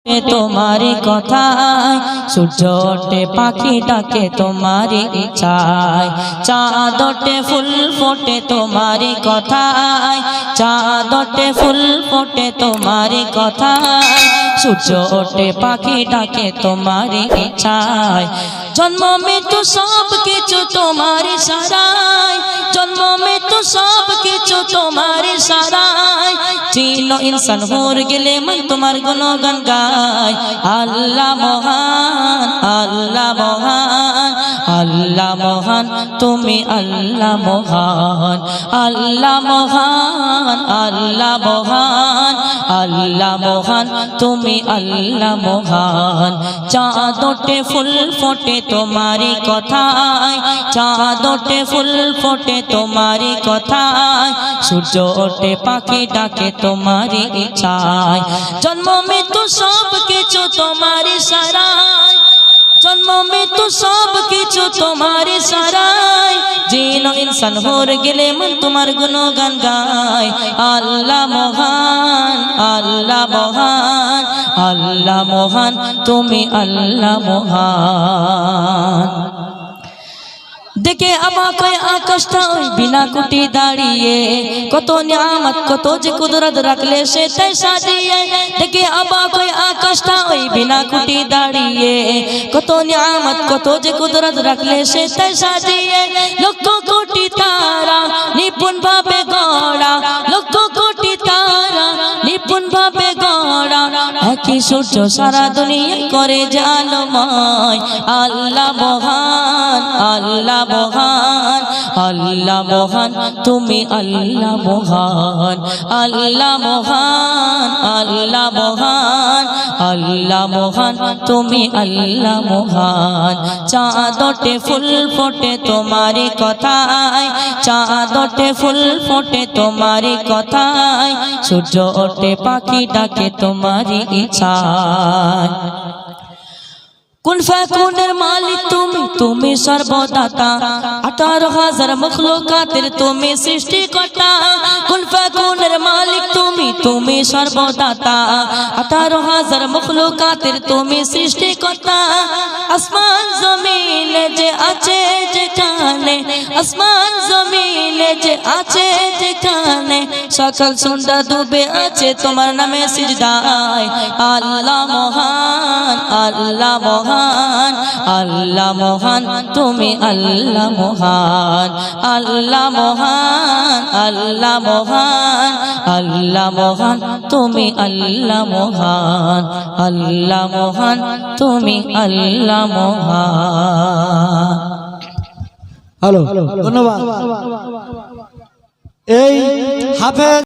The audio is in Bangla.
তোমারি কথায় সূর্য ওঠে পাখি ডাকে তোমারি ইচ্ছায় চাঁদ ওঠে ফুল ফোটে তোমারি কথায় চাঁদ ওঠে ফুল ফোটে তোমারি কথায় সূর্য ওঠে পাখি ডাকে তোমারি ইচ্ছায় জন্ম মৃত্যু সব কিছু তোমার ইশারায় জন্ম মৃত্যু সব কিছু তোমার ইশারায় চিনো ইনসান হয়ে গেলে মন তোমার গুণগান গায় আল্লাহ মহান আল্লাহ মহান আল্লাহ মহান তুমি আল্লাহ মহান আল্লাহ মহান আল্লাহ মহান আল্লাহ মহান তুমি আল্লাহ মহান চাঁদ ওঠে ফুল ফোটে তোমারি কথায় চাঁদ ওঠে ফুল ফোটে তোমারি কথায় সূর্য ওঠে পাখি ডাকে তোমারি ইচ্ছায় জন্ম মৃত্যু সব কিছু তোমার ইশারায় জন্ম মৃত্যু সব কিছু তোমার ইশারায় জিন ইনসান হয়ে গেলে মন তোমার গুণগান গায় আল্লাহ মহান আল্লাহ মহান আল্লাহ মহান তুমি আল্লাহ মহান দেখে অবাক হয়ে আকাশটা ওই বিনা কুটি দাঁড়িয়ে কত নিয়ামত কত যে কুদরত রাখলে সে তাই সাজিয়ে দেখে অবাক হয়ে আকাশটা ওই বিনা কুটি দাঁড়িয়ে কত নিয়ামত কত যে কুদরত রাখলে সে তাই সাজিয়ে লক্ষ কোটি তারা নিপুণ ভাবে গড়া লক্ষ কোটি তারা নিপুণ ভাবে গড়া একই সূর্য সারা দুনিয়া করে জালময় আল্লাহ মহান আল্লাহ মহান আল্লাহ মহান তুমি আল্লাহ মহান আল্লাহ মহান আল্লাহ মহান আল্লাহ মহান তুমি আল্লাহ মহান চাঁদ ওঠে ফুল ফোটে তোমারি কথায় চাঁদ ওঠে ফুল ফোটে তোমারি কথায় সূর্য ওঠে পাখি ডাকে তোমারি ইচ্ছায় কুন ফাকুনের মালিক তুমি তুমি সর্বদাতা 18,000 মখলুকাতের তুমি সৃষ্টিকর্তা কুন ফাকুনের মালিক তুমি তুমি সর্বদাতা 18,000 মখলুকাতের তুমি সৃষ্টিকর্তা আসমান জমিনে যে আছে যেখানে আসমান জমিনে যে আছে যেখানে সকল সুন্দর ডুবে আছে তোমার নামে সিজদায় আল্লাহ মহান আল্লাহ মহান আল্লাহ মহান তুমি আল্লাহ মহান আল্লাহ মহান আল্লাহ মহান আল্লাহ মহান তুমি আল্লাহ মহান আল্লাহ মহান তুমি আল্লাহ মহান হ্যালো ধন্যবাদ এই হাফেজ